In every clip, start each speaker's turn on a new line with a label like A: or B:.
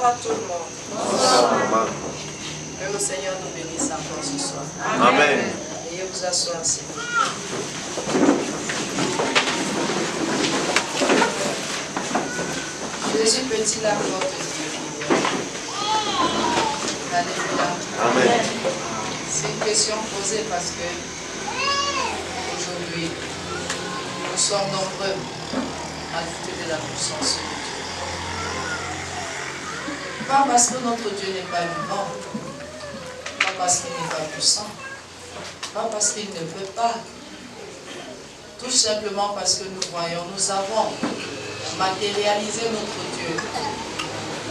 A: Bonsoir à tout le monde.
B: Bonsoir.
A: Que le Seigneur nous bénisse encore ce soir.
B: Amen.
A: Veuillez vous asseoir, s'il vous plaît. Jésus peut-il encore te dire? Alléluia.
B: Amen.
A: C'est une question posée parce que aujourd'hui, nous sommes nombreux à douter de la puissance de Dieu. Pas parce que notre Dieu n'est pas vivant, pas parce qu'il n'est pas puissant, pas parce qu'il ne peut pas, tout simplement parce que nous voyons, nous avons matérialisé notre Dieu.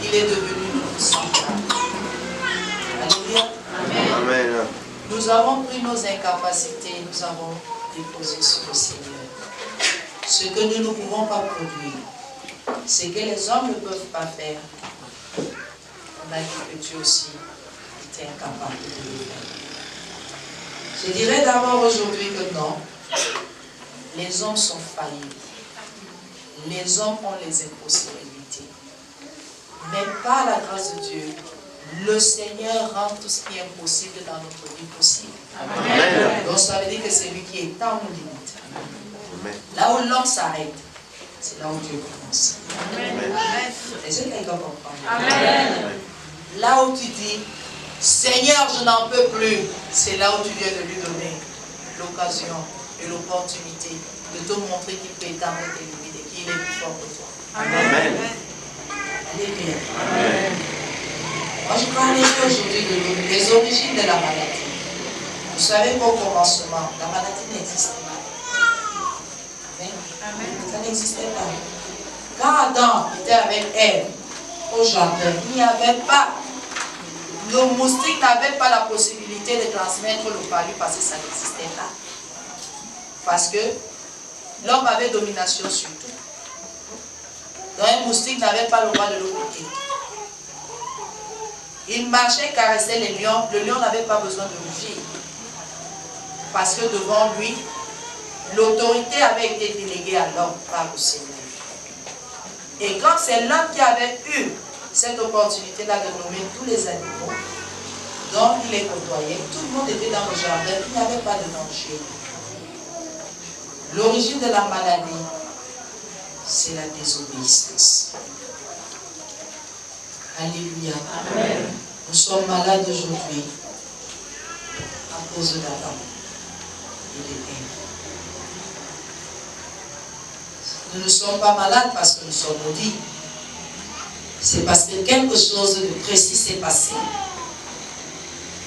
A: Il est devenu notre semblable. Alléluia. Amen.
B: Amen.
A: Nous avons pris nos incapacités, nous avons déposé sur le Seigneur. Ce que nous ne pouvons pas produire, ce que les hommes ne peuvent pas faire, on a dit que Dieu aussi était incapable de le faire. Je dirais d'abord aujourd'hui que non, les hommes sont faillibles. Les hommes ont les impossibilités. Mais par la grâce de Dieu, le Seigneur rend tout ce qui est impossible dans notre vie possible. Amen. Donc ça veut dire que c'est lui qui étend nos limites. Amen. Là où l'homme s'arrête, c'est là où Dieu commence. Amen. Est-ce que quelqu'un comprend? Amen. Là où tu dis, Seigneur, je n'en peux plus, c'est là où tu viens de lui donner l'occasion et l'opportunité de te montrer qu'il peut étendre tes limites et qu'il est plus fort que toi. Amen. Alléluia. Amen. Moi, je parlerai aujourd'hui des origines de la maladie. Vous savez qu'au commencement, la maladie n'existait pas. Amen. Ça n'existait pas. Quand Adam était avec Ève au jardin, il n'y avait pas. Le moustique n'avait pas la possibilité de transmettre le palu parce que ça n'existait pas. Parce que l'homme avait domination sur tout. Donc un moustique n'avait pas le droit de le piquer. Il marchait, caressait les lions. Le lion n'avait pas besoin de rugir. Parce que devant lui, l'autorité avait été déléguée à l'homme par le Seigneur. Et quand c'est l'homme qui avait eu cette opportunité-là de nommer tous les animaux, donc il les côtoyait, tout le monde était dans le jardin, il n'y avait pas de danger. L'origine de la maladie, c'est la désobéissance. Alléluia. Amen. Nous sommes malades aujourd'hui à cause d'Adam et d'Ève. Nous ne sommes pas malades parce que nous sommes maudits. C'est parce que quelque chose de précis s'est passé.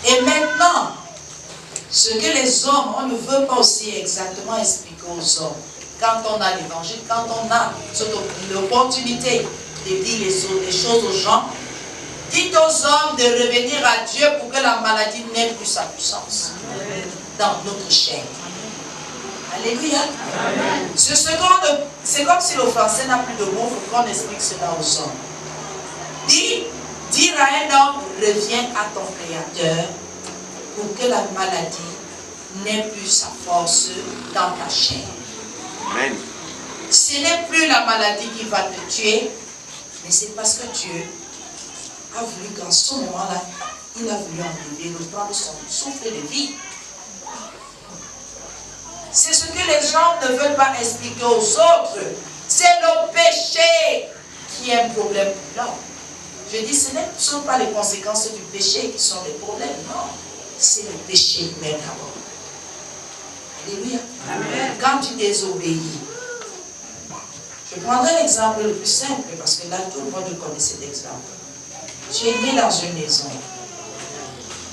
A: Et maintenant, ce que les hommes, on ne veut pas aussi exactement expliquer aux hommes. Quand on a l'évangile, quand on a l'opportunité de dire les choses aux gens, dites aux hommes de revenir à Dieu pour que la maladie n'ait plus sa puissance dans notre chair. Alléluia. C'est comme si le français n'a plus de mots pour qu'on explique cela aux hommes. Dire à un homme, reviens à ton Créateur pour que la maladie n'ait plus sa force dans ta chair. Amen. Ce n'est plus la maladie qui va te tuer, mais c'est parce que Dieu a voulu qu'en ce moment-là, il a voulu enlever le temps de son souffle de vie. C'est ce que les gens ne veulent pas expliquer aux autres. C'est le péché qui est un problème pour l'homme. Je dis, ce ne sont pas les conséquences du péché qui sont les problèmes, non. C'est le péché même d'abord. Alléluia. Amen. Quand tu désobéis, je prendrai l'exemple le plus simple, parce que là, tout le monde connaît cet exemple. Tu es né dans une maison.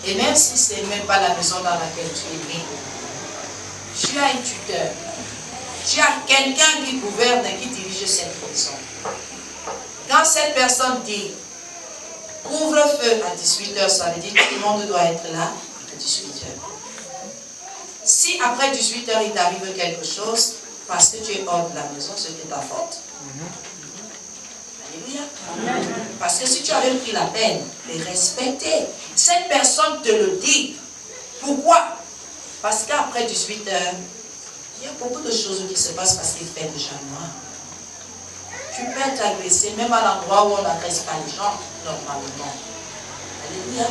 A: Et même si ce n'est même pas la maison dans laquelle tu es né, tu as un tuteur. Tu as quelqu'un qui gouverne et qui dirige cette maison. Quand cette personne dit couvre-feu à 18h, ça veut dire que tout le monde doit être là à 18h. Si après 18h il t'arrive quelque chose, parce que tu es hors de la maison, c'était ta faute. Alléluia. Parce que si tu avais pris la peine de respecter, cette personne te le dit. Pourquoi? Parce qu'après 18h, il y a beaucoup de choses qui se passent parce qu'il fait déjà noir. Tu peux être agressé, même à l'endroit où on n'agresse pas les gens. normalement. Alléluia.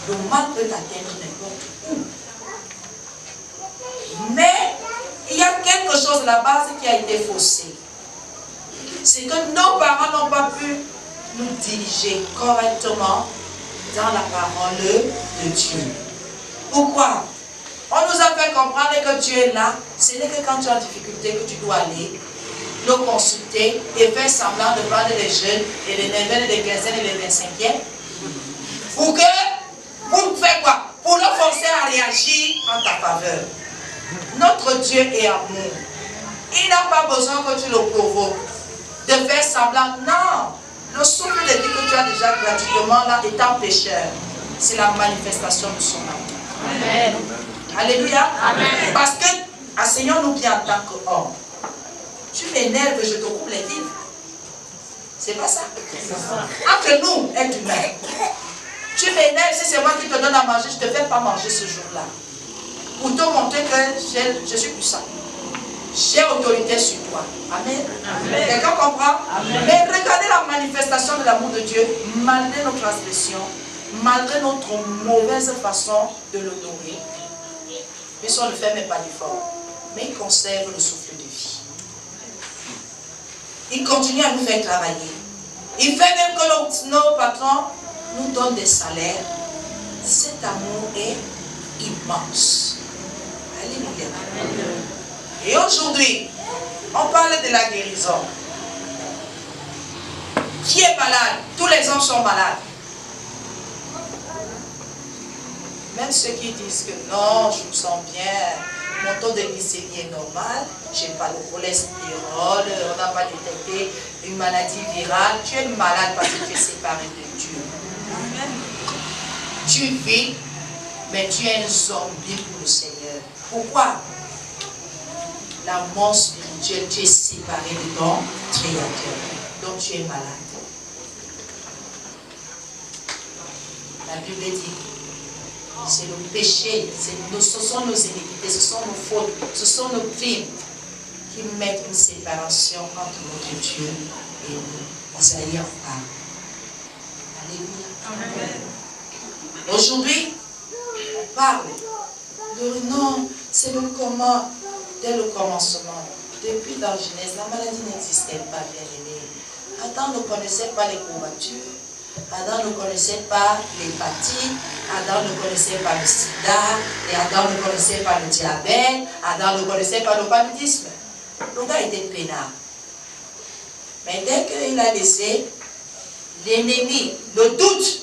A: Le mal peut t'atteindre n'importe où. Mais il y a quelque chose à la base qui a été faussé. C'est que nos parents n'ont pas pu nous diriger correctement dans la parole de Dieu. Pourquoi? On nous a fait comprendre que Dieu est là. Ce n'est que quand tu es en difficulté que tu dois aller le consulter et faire semblant de prendre les jeunes et les 9e, les 15e et les 25e. Pour faire quoi? Pour le forcer à réagir en ta faveur. Notre Dieu est amour. Il n'a pas besoin que tu le provoques. De faire semblant. Non. Le souffle de Dieu que tu as déjà gratuitement là étant pécheur, c'est la manifestation de son amour. Amen. Alléluia. Amen. Parce que, enseignons-nous bien en tant qu'homme. Tu m'énerves, je te coupe les vivres. C'est pas ça. Entre nous, êtres humains. Tu m'énerves, si c'est moi qui te donne à manger, je ne te fais pas manger ce jour-là. Pour te montrer que je suis puissant. J'ai autorité sur toi. Amen. Amen. Quelqu'un comprend? Amen. Mais regardez la manifestation de l'amour de Dieu, malgré nos transgressions, malgré notre mauvaise façon de l'honorer. Puisqu'on ne fait même pas d'effort. Mais il conserve le souffle de vie. Il continue à nous faire travailler. Il fait même que nos patrons nous donnent des salaires. Cet amour est immense. Alléluia. Et aujourd'hui, on parle de la guérison. Qui est malade? Tous les hommes sont malades. Même ceux qui disent que non, je me sens bien, mon taux de glycémie est normal, je n'ai pas de cholestérol, on n'a pas détecté une maladie virale. Tu es malade parce que tu es séparé de Dieu. Tu vis, mais tu es un zombie pour le Seigneur. Pourquoi? La mort spirituelle, tu es séparé de ton Créateur. Donc tu es malade. La Bible dit, c'est le péché, ce sont nos iniquités, ce sont nos fautes, ce sont nos crimes qui mettent une séparation entre notre Dieu et nous. Isaïe en parle. Alléluia. Amen. Aujourd'hui, on parle de non, c'est le comment. Dès le commencement, depuis dans Genèse, la maladie n'existait pas, bien aimé. Adam ne connaissait pas les courbatures, Adam ne connaissait pas l'hépatite, Adam ne connaissait pas le sida, et Adam ne connaissait pas le diabète, Adam ne connaissait pas le paludisme. Le gars était peinard. Mais dès qu'il a laissé l'ennemi, le doute,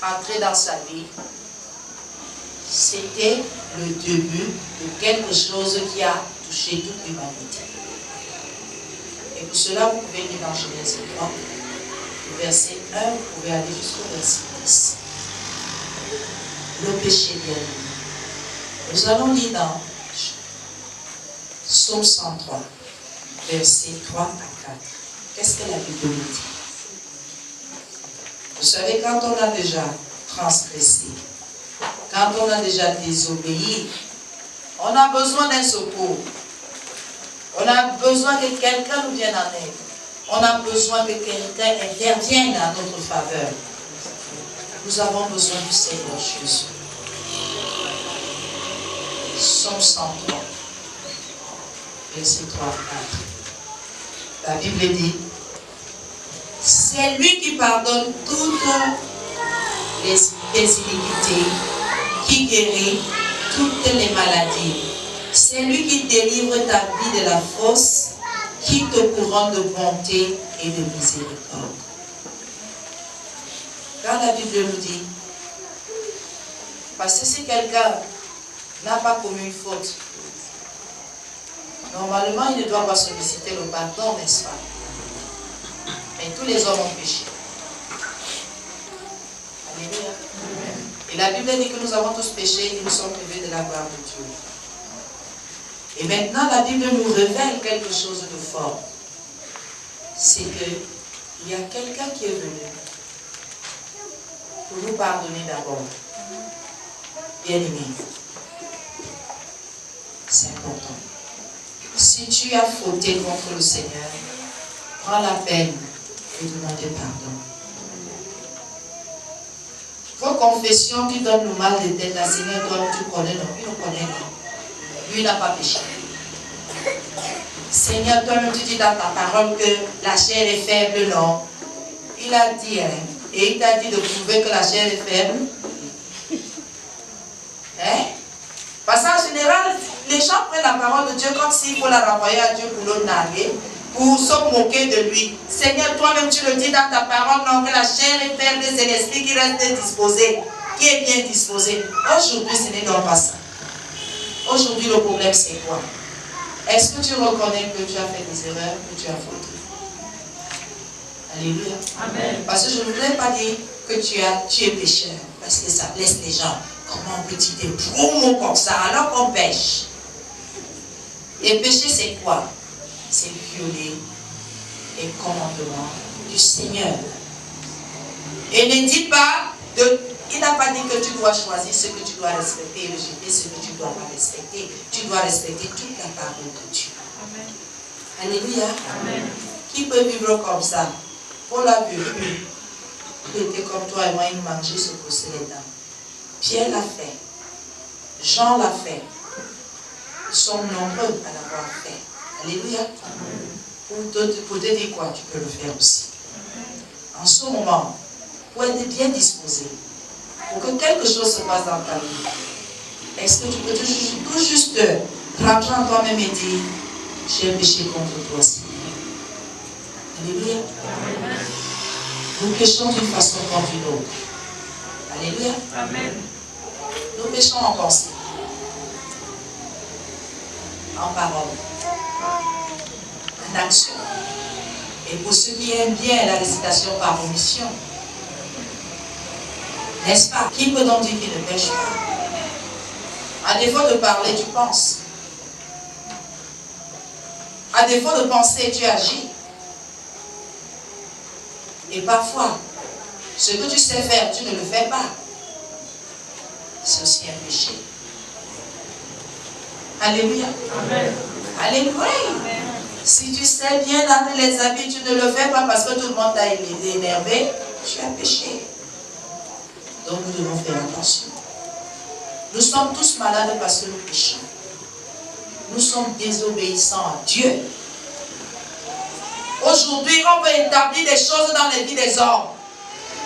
A: entrer dans sa vie, c'était le début de quelque chose qui a touché toute l'humanité. Et pour cela, vous pouvez lire dans Genèse 3, le verset 1, vous pouvez aller jusqu'au verset 10. Le péché bien. Nous allons lire dans Psaume 103, versets 3 à 4. Qu'est-ce que la Bible nous dit? Vous savez, quand on a déjà transgressé, quand on a déjà désobéi, on a besoin d'un secours. On a besoin que quelqu'un nous vienne en aide. On a besoin que quelqu'un intervienne à notre faveur. Nous avons besoin du Seigneur Jésus. Psaume 103, verset 3 à 4. La Bible dit, c'est lui qui pardonne toutes les iniquités, qui guérit toutes les maladies. C'est lui qui délivre ta vie de la fosse, qui te couronne de bonté et de miséricorde. Quand la Bible nous dit, parce que si quelqu'un n'a pas commis une faute, normalement il ne doit pas solliciter le pardon, n'est-ce pas? Mais tous les hommes ont péché. Alléluia. Et la Bible dit que nous avons tous péché et nous sommes privés de la gloire de Dieu. Et maintenant, la Bible nous révèle quelque chose de fort. C'est qu'il y a quelqu'un qui est venu pour nous pardonner d'abord. Bien-aimé, c'est important. Si tu as fauté contre le Seigneur, prends la peine de demander pardon. Vos confessions qui donnent le mal de tête, la Seigneur, toi, tu connais, non? Il ne connaît pas. Lui, il n'a pas péché. Seigneur, toi-même, tu dis dans ta parole que la chair est faible, non? Il a dit, hein? Et il t'a dit de prouver que la chair est faible. Hein? Parce qu'en général, les gens prennent la parole de Dieu comme s'il faut la renvoyer à Dieu pour le narguer, pour se moquer de lui. Seigneur, toi-même tu le dis dans ta parole, non, que la chair est faible, c'est l'esprit qui reste disposé, qui est bien disposé. Aujourd'hui, ce n'est donc pas ça. Aujourd'hui, le problème, c'est quoi? Est-ce que tu reconnais que tu as fait des erreurs, que tu as fauté? Alléluia. Amen. Parce que je ne voudrais pas dire que tu es pécheur, parce que ça blesse les gens. Comment peut-il dire gros mots comme ça alors qu'on pêche? Et pécher, c'est quoi? C'est violer les commandements du Seigneur. Et ne dis pas, il n'a pas dit que tu dois choisir ce que tu dois respecter et rejeter ce que tu ne dois pas respecter. Tu dois respecter toute la parole de Dieu. Amen. Alléluia. Amen. Qui peut vivre comme ça? Paul l'a vu. Il était comme toi et moi, il mangeait, se brossait les dents. Pierre l'a fait. Jean l'a fait. Ils sont nombreux à l'avoir fait. Alléluia. Pour te dire quoi, tu peux le faire aussi. En ce moment, pour être bien disposé, pour que quelque chose se passe dans ta vie, est-ce que tu peux tout juste rentrer en toi-même et dire, j'ai péché contre toi, Seigneur. Alléluia. Nous péchons d'une façon contre une autre. Alléluia. Amen. Nous péchons en pensée, en parole, en action. Et pour ceux qui aiment bien la récitation par omission, n'est-ce pas? Qui peut donc dire qu'il ne pêche pas? À défaut de parler, tu penses. À défaut de penser, tu agis. Et parfois, ce que tu sais faire, tu ne le fais pas. C'est aussi un péché. Alléluia. Amen. Alléluia. Amen. Si tu sais bien laver les habits, tu ne le fais pas parce que tout le monde t'a énervé, tu as péché. Donc nous devons faire attention. Nous sommes tous malades parce que nous péchons. Nous sommes désobéissants à Dieu. Aujourd'hui, on veut établir des choses dans les vies des hommes.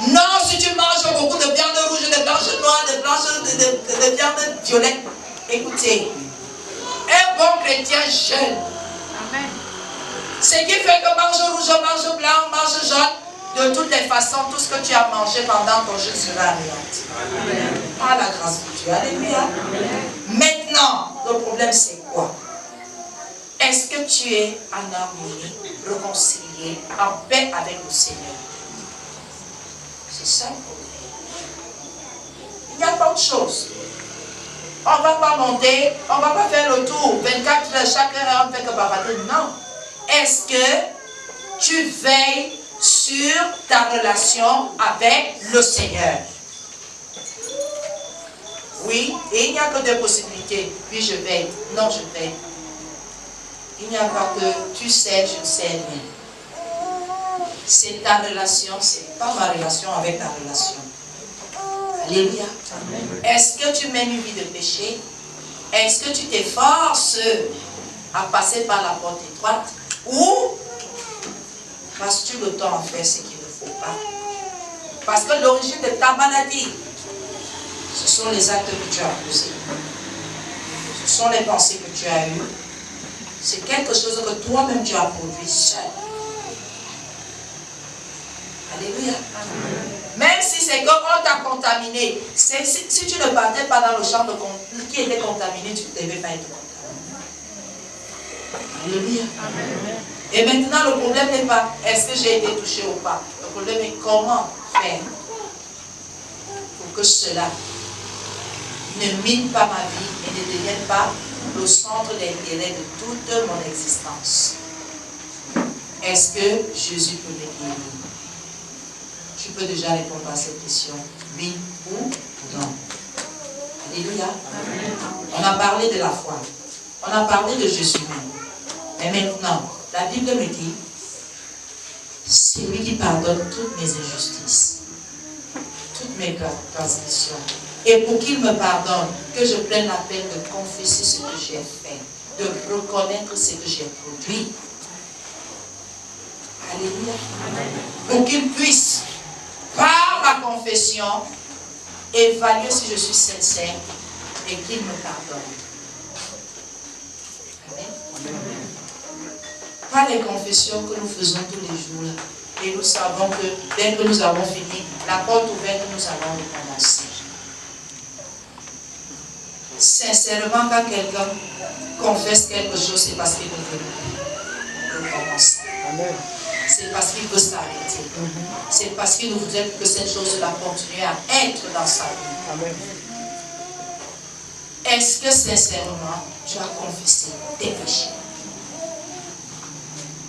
A: Non, si tu manges beaucoup de viande rouge, de blanche noire, de viande violette, écoutez, un bon chrétien jeûne. Amen. Ce qui fait que mange rouge, mange blanc, mange jaune, de toutes les façons, tout ce que tu as mangé pendant ton jeûne sera anéanti. Par la grâce de Dieu. Alléluia. Maintenant, le problème c'est quoi? Est-ce que tu es en harmonie, réconcilié, en paix avec le Seigneur? C'est ça le problème. Il n'y a pas autre chose. On ne va pas monter, on ne va pas faire le tour. 24 heures, chaque heure, on ne fait que bavarder. Non. Est-ce que tu veilles sur ta relation avec le Seigneur? Oui, et il n'y a que deux possibilités. Oui, je veille. Non, je veille. Il n'y a pas que tu sais, je ne sais rien. C'est ta relation, c'est pas ma relation avec ta relation. Alléluia. Est-ce que tu mènes une vie de péché? Est-ce que tu t'efforces à passer par la porte étroite? Ou passes-tu le temps à faire ce qu'il ne faut pas? Parce que l'origine de ta maladie, ce sont les actes que tu as posés. Ce sont les pensées que tu as eues. C'est quelque chose que toi-même tu as produit seul. Alléluia. Même si c'est qu'on t'a contaminé. Si tu ne partais pas dans le champ de qui était contaminé, tu ne devais pas être contaminé. Alléluia. Et maintenant, le problème n'est pas est-ce que j'ai été touché ou pas. Le problème est comment faire pour que cela ne mine pas ma vie et ne devienne pas le centre d'intérêt de toute mon existence. Est-ce que Jésus peut me guérir? Tu peux déjà répondre à cette question. Oui ou non? Alléluia. Amen. On a parlé de la foi. On a parlé de Jésus même. Et maintenant, la Bible me dit, c'est lui qui pardonne toutes mes injustices, toutes mes transgressions. Et pour qu'il me pardonne, que je prenne la peine de confesser ce que j'ai fait, de reconnaître ce que j'ai produit. Alléluia. Pour qu'il puisse, par ma confession, évaluer si je suis sincère et qu'il me pardonne. Amen. Pas les confessions que nous faisons tous les jours là. Et nous savons que dès que nous avons fini, la porte ouverte, nous allons recommencer. Sincèrement, quand quelqu'un confesse quelque chose, c'est parce qu'il veut recommencer. C'est parce qu'il veut s'arrêter. C'est parce qu'il voudrait que cette chose-là continue à être dans sa vie.
C: Amen.
A: Est-ce que sincèrement, tu as confessé tes péchés?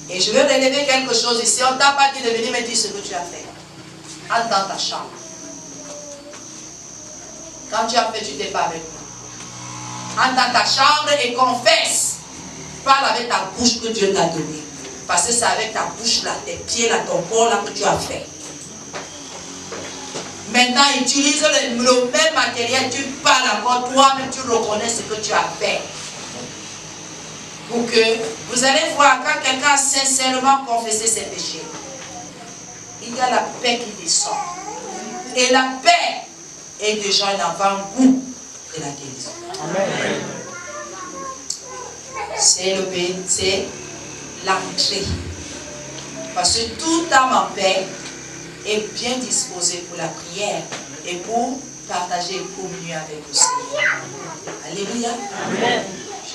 A: Et je veux relever quelque chose ici. On ne t'a pas dit de venir me dire ce que tu as fait. Entre dans ta chambre. Quand tu as fait, tu n'étais pas avec moi. Entre dans ta chambre et confesse. Parle avec ta bouche que Dieu t'a donnée. Parce que c'est avec ta bouche, là, tes pieds, là, ton corps, là, que tu as fait. Maintenant, utilise le même matériel. Tu parles encore toi-même, tu reconnais ce que tu as fait. Pour que vous allez voir, quand quelqu'un a sincèrement confessé ses péchés, il y a la paix qui descend. Et la paix est déjà un avant-goût de la guérison.
C: Amen.
A: C'est le pays, c'est l'entrée. Parce que toute âme en paix est bien disposée pour la prière et pour partager et communier avec le Seigneur. Alléluia. Amen.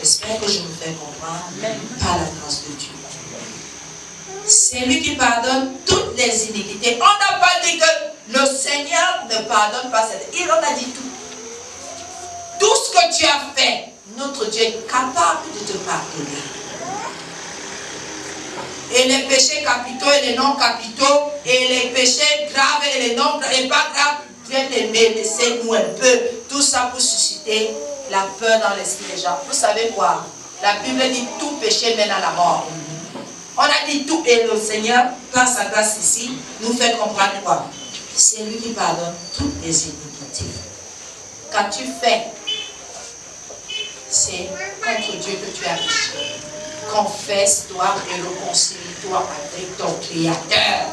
A: J'espère que je me fais comprendre par la grâce de Dieu. C'est lui qui pardonne toutes les iniquités. On n'a pas dit que le Seigneur ne pardonne pas cette. Il en a dit tout. Tout ce que tu as fait, notre Dieu est capable de te pardonner. Et les péchés capitaux et les non capitaux, et les péchés graves et les non graves, et pas graves, viens t'aimer, laissez-nous un peu. Tout ça pour susciter la peur dans l'esprit des gens. Vous savez quoi? La Bible dit tout péché mène à la mort. On a dit tout, et le Seigneur, par sa grâce ici, nous fait comprendre quoi? C'est lui qui pardonne toutes les iniquités. Quand tu fais, c'est contre Dieu que tu as péché. Confesse-toi et réconcilie-toi avec ton Créateur.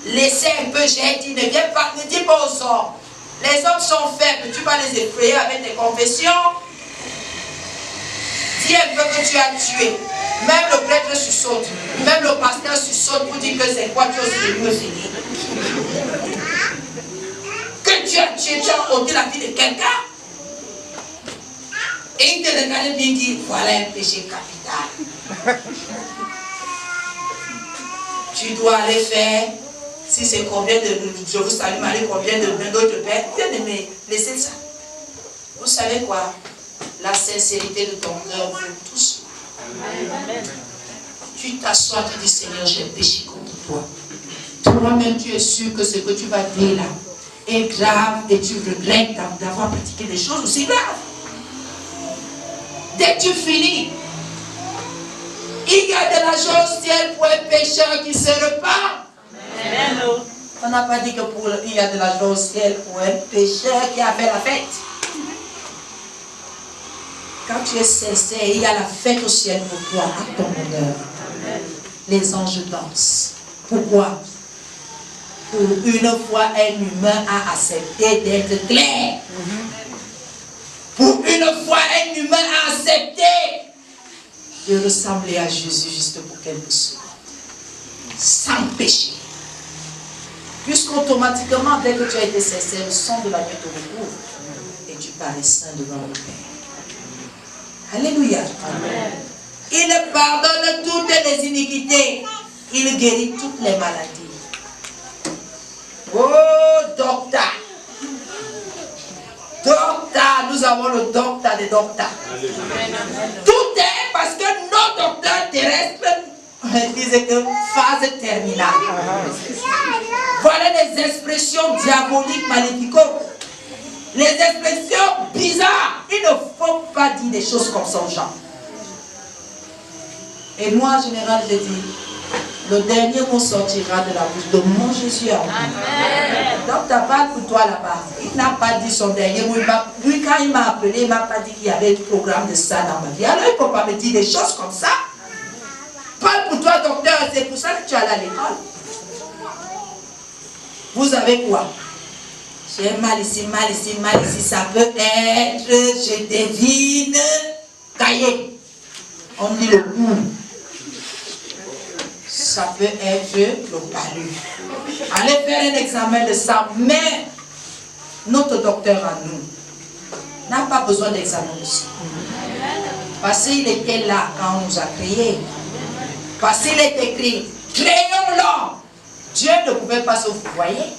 A: Laissez un peu, j'ai dit, ne viens pas, ne dis pas aux hommes. Les hommes sont faibles, tu vas les effrayer avec tes confessions. Dis un peu que tu as tué. Même le prêtre sursaute, même le pasteur sursaute pour dire que c'est quoi tu as me finir. Que tu as tué, tu as ôté la vie de quelqu'un. Et il te regarde bien dire, voilà un péché capital. Tu dois aller faire, si c'est combien de, je vous salue Marie, combien d'autres pères, bien aimé, laissez ça. Vous savez quoi? La sincérité de ton cœur vaut tous. Amen. Tu t'assois, tu dis Seigneur, j'ai péché contre toi. Toi-même, tu es sûr que ce que tu vas dire là est grave et tu regrettes d'avoir pratiqué des choses aussi graves. Dès que tu finis, il y a de la joie au ciel pour un pécheur qui se repent. Amen. On n'a pas dit que il y a de la joie au ciel pour un pécheur qui a fait la fête. Quand tu es sincère, il y a la fête au ciel pour toi, à ton honneur. Les anges dansent. Pourquoi? Pour une fois, un humain a accepté d'être clair. Pour une fois, un humain a accepté de ressembler à Jésus juste pour quelques secondes. Sans péché. Puisqu'automatiquement, dès que tu as été sincère, le sang de l'agneau te recouvre. Et tu parais saint devant le Père. Alléluia. Amen. Il pardonne toutes les iniquités. Il guérit toutes les maladies. Oh, docteur. Docteur, nous avons le docteur des docteurs. Tout est parce que nos docteurs terrestres disaient que phase terminale. Voilà les expressions diaboliques, maléfiques. Les expressions bizarres. Il ne faut pas dire des choses comme ça aux gens. Et moi, en général, je dis, le dernier mot sortira de la bouche de mon Jésus. Amen. Donc, ça parle pour toi là-bas. Il n'a pas dit son dernier mot. Lui, quand il m'a appelé, il ne m'a pas dit qu'il y avait un programme de ça dans ma vie. Alors, il ne peut pas me dire des choses comme ça. Parle pour toi, docteur, c'est pour ça que tu es allé à l'école. Vous avez quoi? J'ai mal ici, ça peut être, je devine, cahier. On dit le cou. Ça peut être le palu. Allez faire un examen de ça, mais notre docteur à nous n'a pas besoin d'examen de ça. Parce qu'il était là quand on nous a créés. Parce qu'il est écrit, créons-le. Dieu ne pouvait pas se voyer.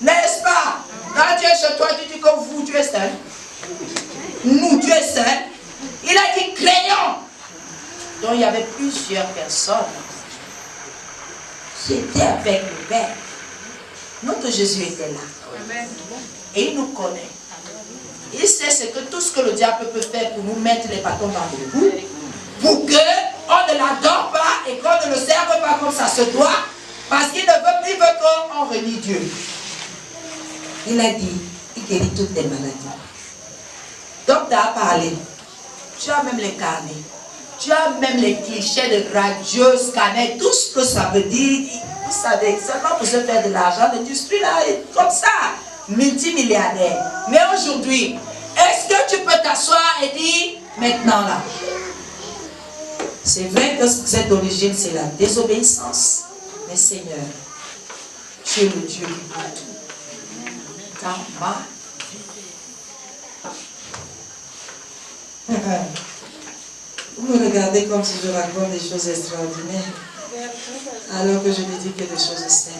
A: N'est-ce pas? Quand tu es chez toi, tu dis que vous, tu es seul. Nous, tu es seul. Il a dit créons. Donc il y avait plusieurs personnes qui étaient avec le Père. Notre Jésus était là. Et il nous connaît. Il sait ce que tout ce que le diable peut faire pour nous mettre les bâtons dans le cou, pour qu'on ne l'adore pas et qu'on ne le serve pas comme ça se doit, parce qu'il veut qu'on renie Dieu. Il a dit, il guérit toutes les maladies. Donc tu as parlé. Tu as même les carnets. Tu as même les clichés de radio, scanner, tout ce que ça veut dire. Vous savez, seulement pour se faire de l'argent, l'industrie là est comme ça. Multimilliardaire. Mais aujourd'hui, est-ce que tu peux t'asseoir et dire, maintenant là, c'est vrai que cette origine, c'est la désobéissance. Mais Seigneur, tu es le Dieu qui peut tout. Dans ma vie. Vous me regardez comme si je raconte des choses extraordinaires, alors que je ne dis que des choses simples.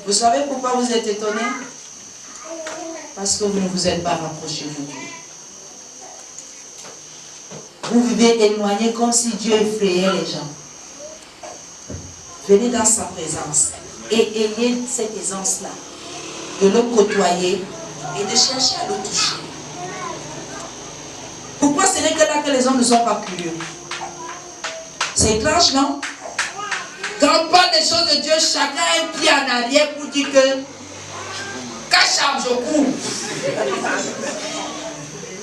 A: Vous savez pourquoi vous êtes étonnés? Parce que vous ne vous êtes pas rapproché de Dieu. Vous vivez éloigné comme si Dieu effrayait les gens. Venez dans sa présence et ayez cette aisance-là de le côtoyer et de chercher à le toucher. Pourquoi ce n'est que là que les hommes ne sont pas curieux? C'est étrange, non? Quand on parle des choses de Dieu, chacun a un pied en arrière pour dire que cacham, je cours.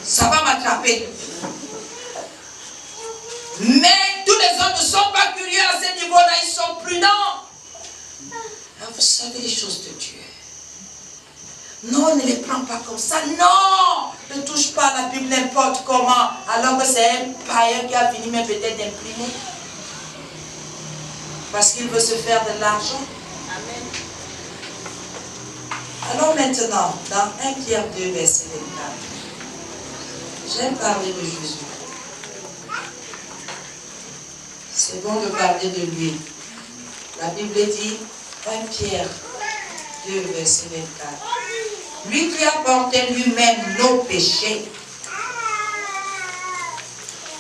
A: Ça va m'attraper. Mais tous les hommes ne sont pas curieux à ce niveau-là, ils sont prudents. Alors vous savez les choses de Dieu. Non, ne les prends pas comme ça. Non, ne touche pas la Bible n'importe comment. Alors que c'est un païen qui a fini même peut-être d'imprimer. Parce qu'il veut se faire de l'argent. Amen. Alors maintenant, dans 1 Pierre 2, verset 24, j'aime parler de Jésus. C'est bon de parler de lui. La Bible dit, 1 Pierre 2, verset 24. Lui qui a porté lui-même nos péchés.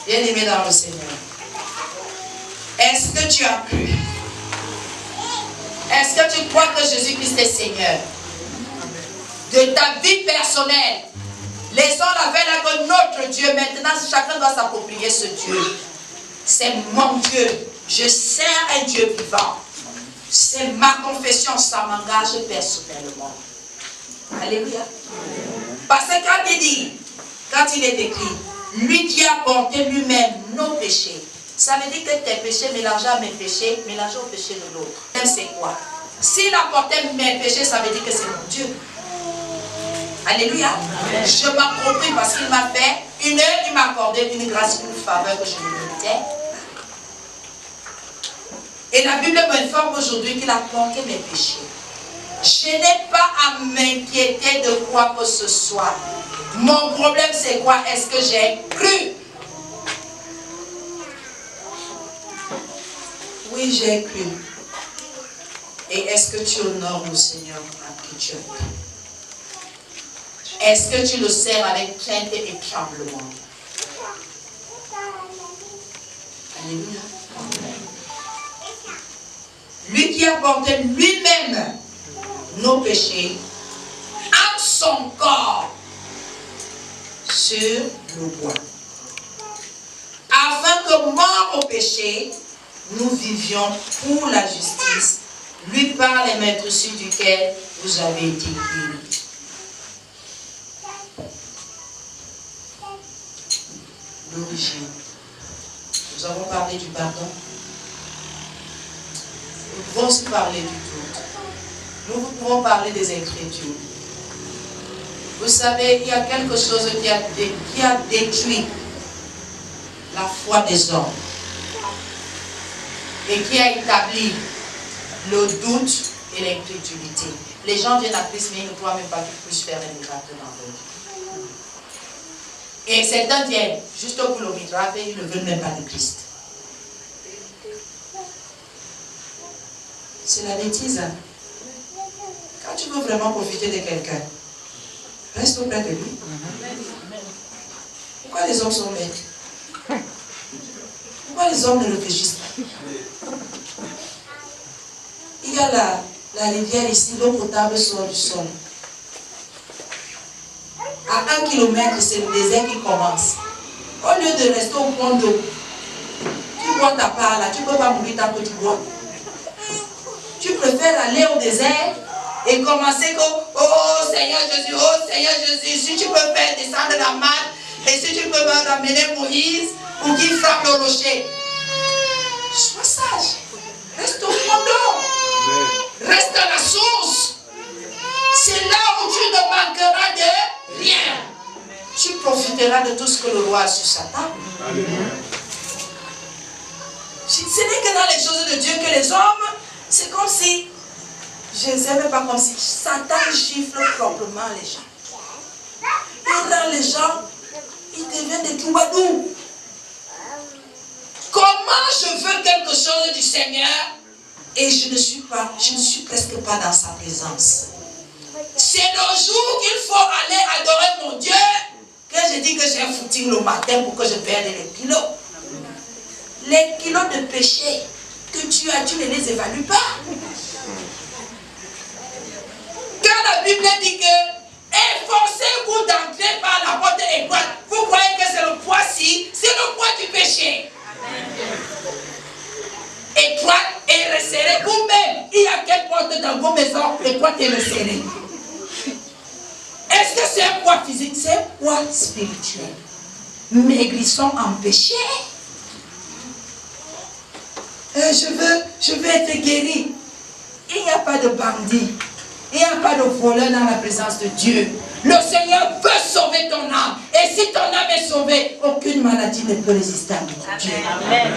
A: Bien-aimé dans le Seigneur. Est-ce que tu as cru? Est-ce que tu crois que Jésus-Christ est Seigneur? De ta vie personnelle. Laissons la veille là que notre Dieu, maintenant chacun doit s'approprier ce Dieu. C'est mon Dieu. Je sers un Dieu vivant. C'est ma confession, ça m'engage personnellement. Alléluia. Parce que quand il dit, quand il est écrit, lui qui a porté lui-même nos péchés, ça veut dire que tes péchés mélangés à mes péchés, mélangés au péché de l'autre. C'est quoi? S'il a porté mes péchés, ça veut dire que c'est mon Dieu. Alléluia. Amen. Je m'approprie parce qu'il m'a fait une œuvre, il m'a accordé une grâce, une faveur que je ne méritais. Et la Bible m'informe aujourd'hui qu'il a porté mes péchés. Je n'ai pas à m'inquiéter de quoi que ce soit. Mon problème c'est quoi? Est-ce que j'ai cru? Oui, j'ai cru. Et est-ce que tu honores le Seigneur à qui tu as cru? Est-ce que tu le sers avec crainte et tremblement? Alléluia. Lui qui a porté lui-même nos péchés en son corps sur le bois. Afin que mort au péché, nous vivions pour la justice. par les maîtresses duquel vous avez été guéris. L'origine. Nous avons parlé du pardon. Nous pouvons aussi parler du doute. Nous pouvons parler des incrédules. Vous savez, il y a quelque chose qui a détruit la foi des hommes et qui a établi le doute et l'incrédulité. Les gens viennent à Christ, mais ils ne croient même pas qu'ils puissent faire un miracle dans leur vie. Et certains viennent juste pour le miracle et ils ne veulent même pas de Christ. C'est la bêtise. Hein? Quand tu veux vraiment profiter de quelqu'un, reste auprès de lui. Pourquoi les hommes sont bêtes? Pourquoi les hommes ne réfléchissent pas? Il y a la rivière ici, l'eau potable sort du sol. À 1 kilomètre, c'est le désert qui commence. Au lieu de rester au point d'eau, tu bois ta part là, tu ne peux pas mourir tant que tu bois. Tu préfères aller au désert et commencer comme oh Seigneur Jésus, si tu peux faire descendre la manne et si tu peux me ramener Moïse pour qu'il frappe le rocher. Sois sage. Reste au fond d'eau. Reste à la source. C'est là où tu ne manqueras de rien. Tu profiteras de tout ce que le roi a sur sa table. Ce n'est que dans les choses de Dieu que les hommes, c'est comme si, je ne sais même pas, comme si Satan gifle proprement les gens. Et dans les gens, ils deviennent des troubadours. Comment je veux quelque chose du Seigneur et je ne suis presque pas dans sa présence. C'est le jour qu'il faut aller adorer mon Dieu que je dis que j'ai un footing le matin pour que je perde les kilos. Les kilos de péché que tu as, tu ne les évalues pas. Quand la Bible dit que efforcez-vous d'entrer par la porte étroite, vous croyez que c'est le poids-ci, c'est le poids du péché. Étroite et resserrée. Vous-même, il y a quelle porte dans vos maisons étroite et resserrée? Est-ce que c'est un poids physique? C'est un poids spirituel. Maigrissons en péché. Je veux être guéri. Il n'y a pas de bandit. Il n'y a pas de voleur dans la présence de Dieu. Le Seigneur veut sauver ton âme. Et si ton âme est sauvée, aucune maladie ne peut résister à notre Dieu. Amen.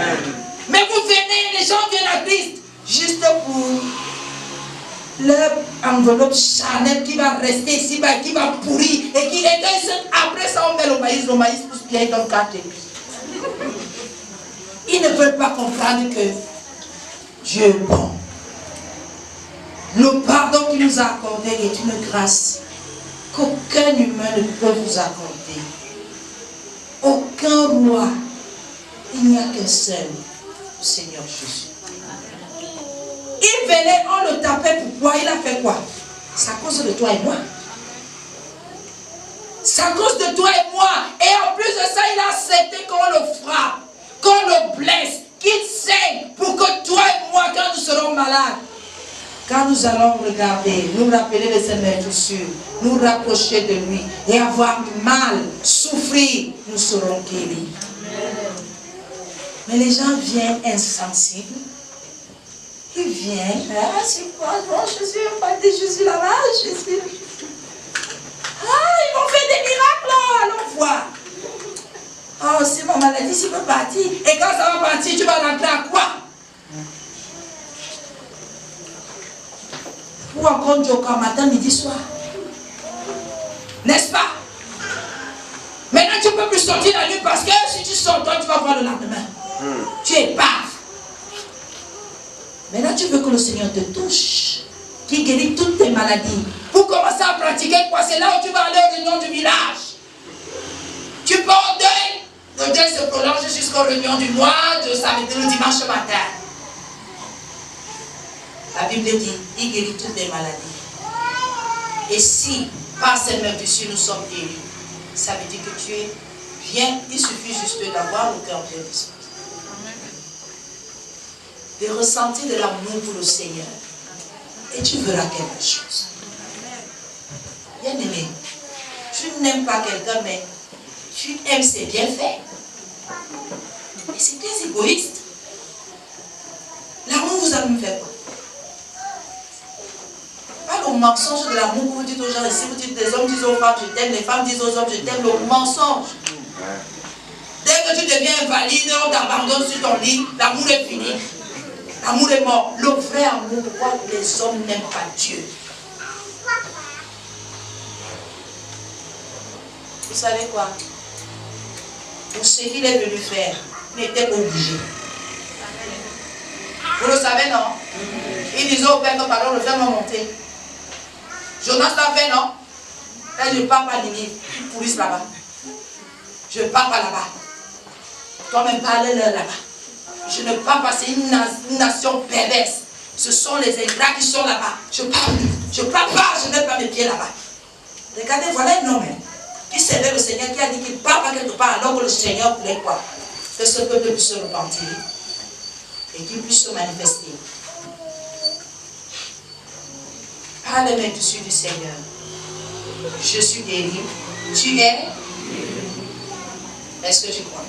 A: Mais vous venez, les gens viennent à Christ juste pour leur enveloppe charnelle qui va rester ici, qui va pourrir. Et après ça, on met le maïs pousse bien dans 4 épis. Ils ne veulent pas comprendre que Dieu est bon. Le pardon qu'il nous a accordé est une grâce qu'aucun humain ne peut vous accorder. Aucun roi. Il n'y a qu'un seul, le Seigneur Jésus. Il venait, on le tapait, pourquoi? Il a fait quoi? C'est à cause de toi et moi. C'est à cause de toi et moi. Et en plus de ça, il a accepté qu'on le frappe, qu'on le blesse, qu'il saigne pour que toi et moi, quand nous serons malades, quand nous allons regarder, nous rappeler de ses maîtressures, nous rapprocher de lui et avoir mal, souffrir, nous serons guéris. Mais les gens viennent insensibles. Ils viennent, ah, c'est quoi, bon, Jésus, pas de Jésus là-bas, Jésus. Ah, ils vont faire des miracles là, allons voir. Oh, c'est ma maladie, ça peut partir. Et quand ça va partir, tu vas rentrer à quoi? Ou encore Djoka matin, midi, soir. N'est-ce pas? Maintenant, tu ne peux plus sortir la nuit parce que si tu sors, toi, tu vas voir le lendemain. Tu es paf. Maintenant, tu veux que le Seigneur te touche, qui guérit toutes tes maladies. Pour commencer à pratiquer quoi? C'est là où tu vas aller aux réunions du village. Tu pars au deuil. Le deuil se prolonge jusqu'aux réunions du mois, de samedi, le dimanche matin. La Bible dit, il guérit toutes les maladies. Et si, par ces meurtrissures, nous sommes guéris, ça veut dire que tu es bien, il suffit juste d'avoir le cœur bien disposé. De ressentir de l'amour pour le Seigneur. et tu verras quelque chose. Bien aimé, tu n'aimes pas quelqu'un, mais tu aimes ses bienfaits. Mais c'est très égoïste. L'amour vous a même fait quoi? Pas le mensonge de l'amour que vous dites aux gens ici. Vous dites, les hommes disent aux femmes, je t'aime, les femmes disent aux hommes, je t'aime. Le mensonge. Dès que tu deviens invalide, on t'abandonne sur ton lit, l'amour est fini. L'amour est mort. Le vrai amour, pourquoi les hommes n'aiment pas Dieu? Vous savez quoi? Pour ce qu'il est venu faire, il n'était pas obligé. Vous le savez, non? Il disait au père que pardon, le fer m'a monté. Jonas l'a fait, non? Là, je ne pars pas Ninive. Ils pourrissent là-bas. Je ne pars pas là-bas. Toi-même, parle-leur là-bas. Je ne pars pas, c'est une nation perverse. Ce sont les ingrats qui sont là-bas. Je ne pars plus. Je ne pars pas, je ne mets pas mes pieds là-bas. Regardez, voilà un homme qui servait le Seigneur, qui a dit qu'il ne part pas quelque part alors que le Seigneur voulait quoi? Que ce peuple puisse se repentir et qu'il puisse se manifester. Parle dessus du Seigneur. Je suis guéri. Tu es? Est-ce que tu crois?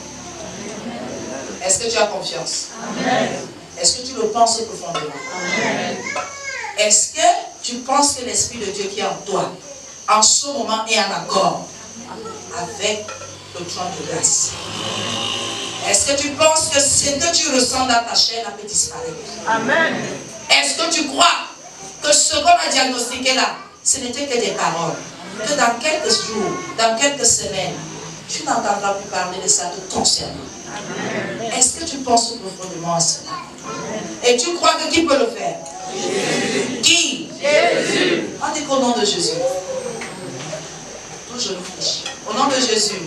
A: Est-ce que tu as confiance? Est-ce que tu le penses profondément? Est-ce que tu penses que l'Esprit de Dieu qui est en toi, en ce moment, est en accord avec le trône de grâce? Est-ce que tu penses que ce que tu ressens dans ta chair peut disparaître? Amen. Est-ce que tu crois que ce qu'on a diagnostiqué là, ce n'était que des paroles? Que dans quelques jours, dans quelques semaines, tu n'entendras plus parler de ça te concernant. Est-ce que tu penses profondément à cela? Et tu crois que qui peut le faire? Jésus. Qui? Jésus. On dit qu'au nom de Jésus. Tout genou fléchi. Au nom de Jésus.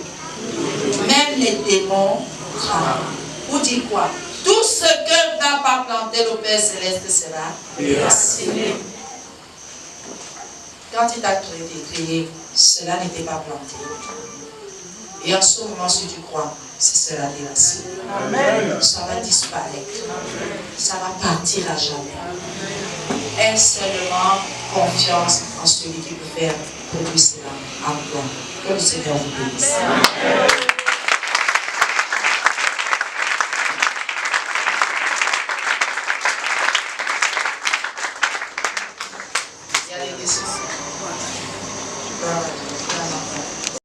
A: Même les démons craignent. Vous dites quoi? Tout ce que n'a pas planté le Père Céleste sera déraciné. Quand il t'a créé, cela n'était pas planté. Et en ce moment, si tu crois, ce sera déraciné. Amen. Ça va disparaître. Amen. Ça va partir à jamais. Aie seulement confiance en celui qui peut faire produire cela en toi. Que le Seigneur vous bénisse.